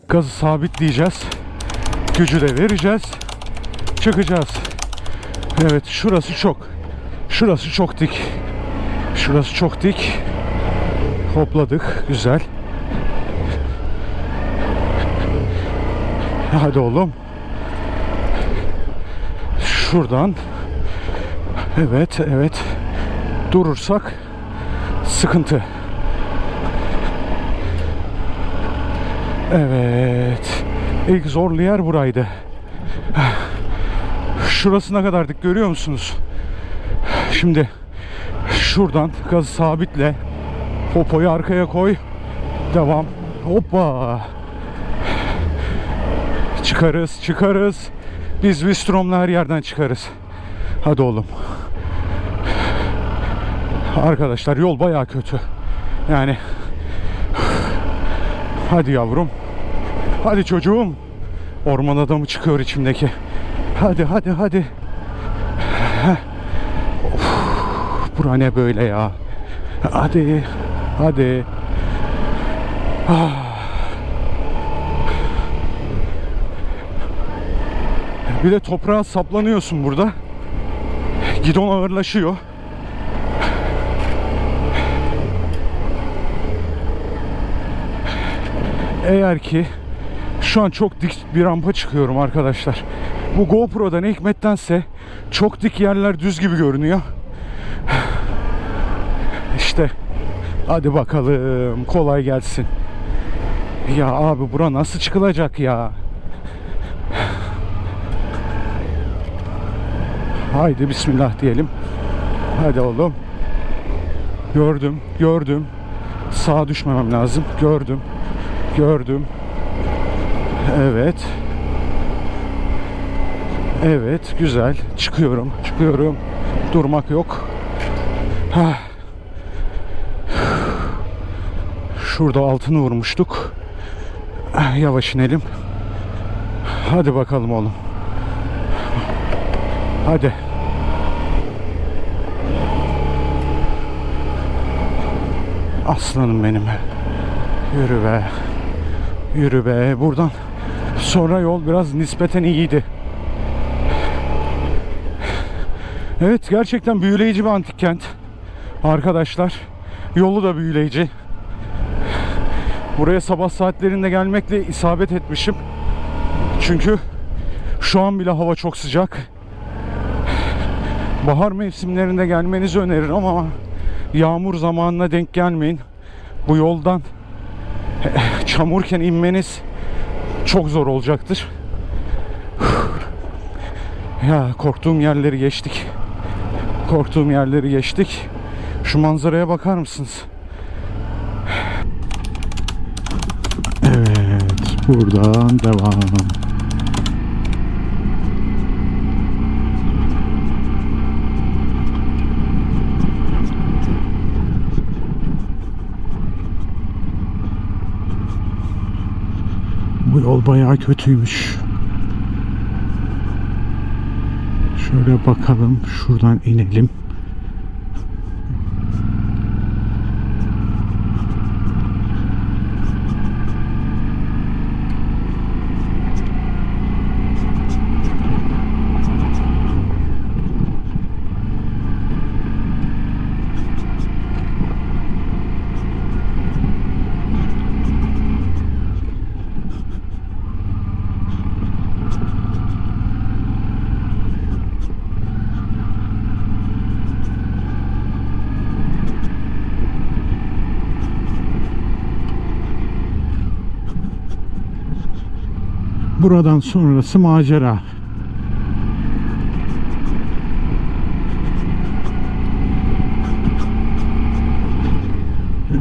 Gazı sabitleyeceğiz. Gücü de vereceğiz. Çıkacağız. Evet, şurası çok dik. Şurası çok dik. Hopladık. Güzel. Hadi oğlum. Şuradan. Evet, evet. Durursak sıkıntı. Evet. İlk zorlu yer buraydı. Şurasına kadar dik, görüyor musunuz? Şimdi şuradan gazı sabitle. Popoyu arkaya koy. Devam. Hoppa. Çıkarız. Biz Wistrom'la her yerden çıkarız. Hadi oğlum. Arkadaşlar, yol bayağı kötü. Yani hadi yavrum. Hadi çocuğum. Orman adamı çıkıyor içimdeki. Hadi. Of, bura ne böyle ya? Hadi. Bir de toprağa saplanıyorsun burada. Gidon ağırlaşıyor. Eğer ki şu an çok dik bir rampa çıkıyorum arkadaşlar. Bu GoPro'da ne hikmettense çok dik yerler düz gibi görünüyor. İşte hadi bakalım, kolay gelsin. Ya abi, bura nasıl çıkılacak ya? Haydi bismillah diyelim. Hadi oğlum. Gördüm. Sağa düşmemem lazım. Gördüm. Evet, güzel. Çıkıyorum. Durmak yok. Şurada altını vurmuştuk. Yavaş inelim. Hadi bakalım oğlum. Hadi. Aslanım benim. Yürü be. Buradan sonra yol biraz nispeten iyiydi. Evet, gerçekten büyüleyici bir antik kent. Arkadaşlar, yolu da büyüleyici. Buraya sabah saatlerinde gelmekle isabet etmişim. Çünkü şu an bile hava çok sıcak. Bahar mevsimlerinde gelmenizi öneririm ama yağmur zamanına denk gelmeyin. Bu yoldan çamurken inmeniz çok zor olacaktır. Ya, korktuğum yerleri geçtik. Şu manzaraya bakar mısınız? Evet, buradan devam. Bu yol bayağı kötüymüş. Şöyle bakalım, şuradan inelim. Buradan sonrası macera.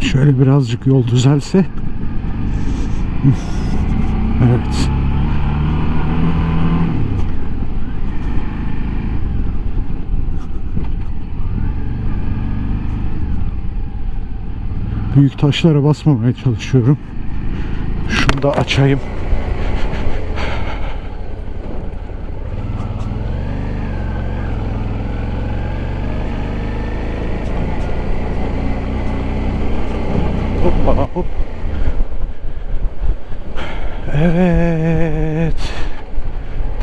Şöyle birazcık yol düzelse. Evet. Büyük taşlara basmamaya çalışıyorum. Şunu da açayım. Hoppa hop.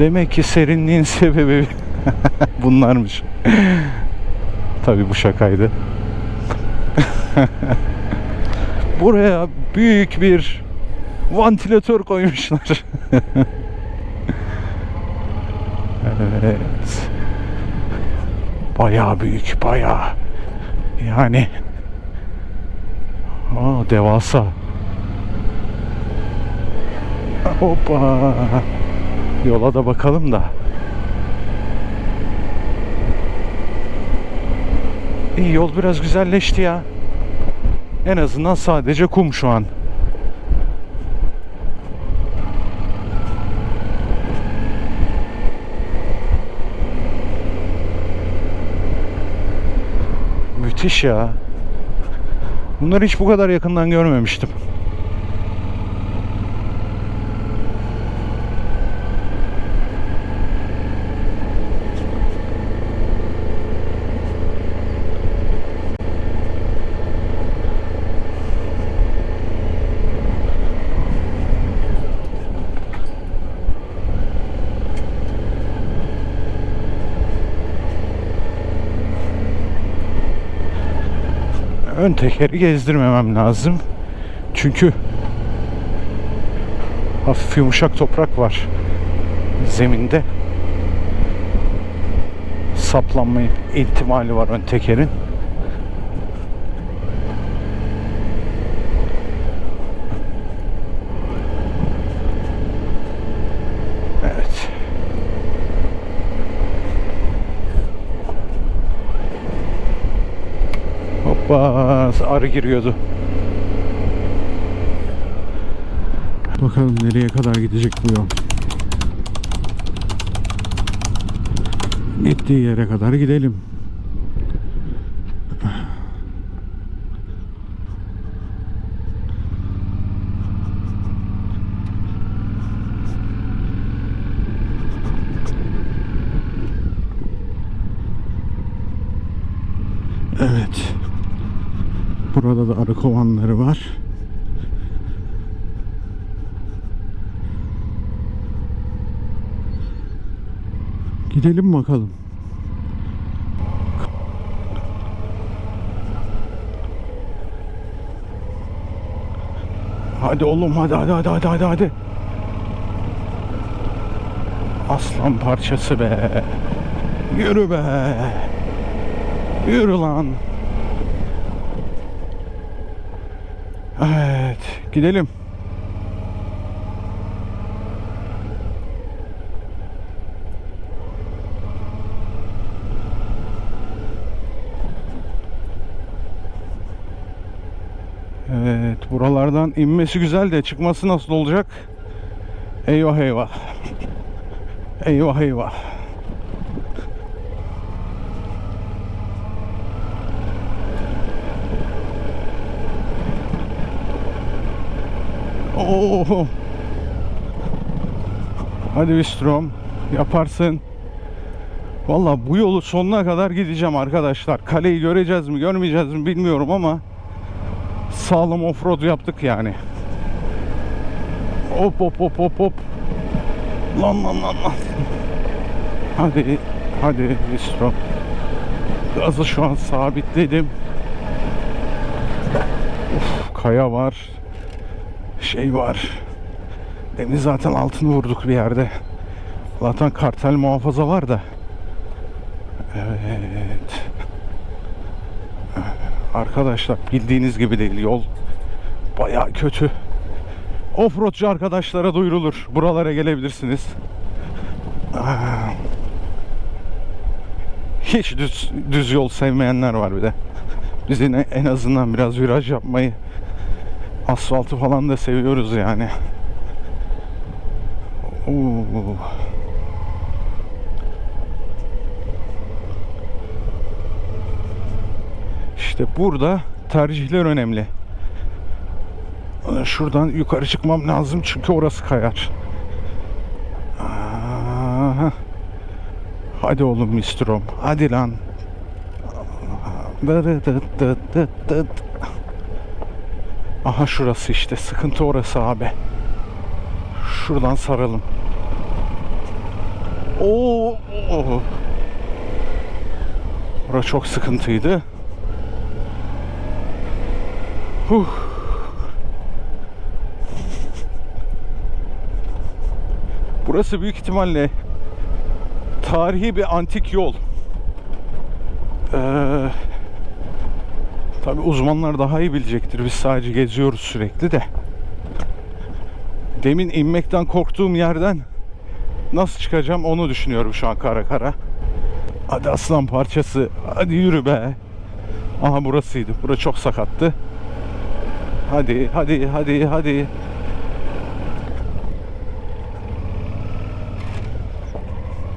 Demek ki serinliğin sebebi bunlarmış. Tabii bu şakaydı. Buraya büyük bir vantilatör koymuşlar. Evet. Bayağı büyük, bayağı. Yani devasa. Hoppa. Yola da bakalım da. İyi, yol biraz güzelleşti ya. En azından sadece kum şu an. Müthiş ya. Bunları hiç bu kadar yakından görmemiştim. Ön tekeri gezdirmemem lazım. Çünkü hafif yumuşak toprak var zeminde. Saplanma ihtimali var ön tekerin. Evet. Hoppa, arı giriyordu. Bakalım nereye kadar gidecek bu yol. Gittiği yere kadar gidelim. Evet. Burada da arı kovanları var. Gidelim bakalım. Hadi oğlum, hadi. Aslan parçası be. Yürü be. Yürü lan. Evet, gidelim. Evet, buralardan inmesi güzel de çıkması nasıl olacak? Eyvah eyvah. Eyvah eyvah. Oo. Hadi Wistrom, yaparsın. Vallahi bu yolu sonuna kadar gideceğim arkadaşlar. Kaleyi göreceğiz mi, görmeyeceğiz mi bilmiyorum ama sağlam offroad yaptık yani. Hop. Lan. Hadi Wistrom. Gazı şu an sabitledim. Kaya var. Şey var. Demin zaten altını vurduk bir yerde. Zaten kartel muhafaza var da. Evet. Arkadaşlar bildiğiniz gibi değil. Yol bayağı kötü. Offroadçu arkadaşlara duyurulur. Buralara gelebilirsiniz. Hiç düz yol sevmeyenler var bir de. Biz yine en azından biraz viraj yapmayı, asfaltı falan da seviyoruz yani. İşte burada tercihler önemli. Şuradan yukarı çıkmam lazım çünkü orası kayar. Hadi oğlum Mistrom, hadi lan. Aha şurası işte, sıkıntı orası abi. Şuradan saralım. Oo. Burası çok sıkıntıydı. Burası büyük ihtimalle tarihi bir antik yol. Tabii uzmanlar daha iyi bilecektir. Biz sadece geziyoruz sürekli de. Demin inmekten korktuğum yerden nasıl çıkacağım onu düşünüyorum şu an kara kara. Hadi aslan parçası. Hadi yürü be. Aha burasıydı. Burası çok sakattı. Hadi hadi hadi hadi.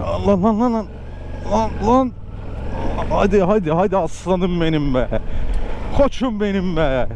Allah lan lan lan. Lan lan. Hadi hadi hadi aslanım benim be. Koçum benim be.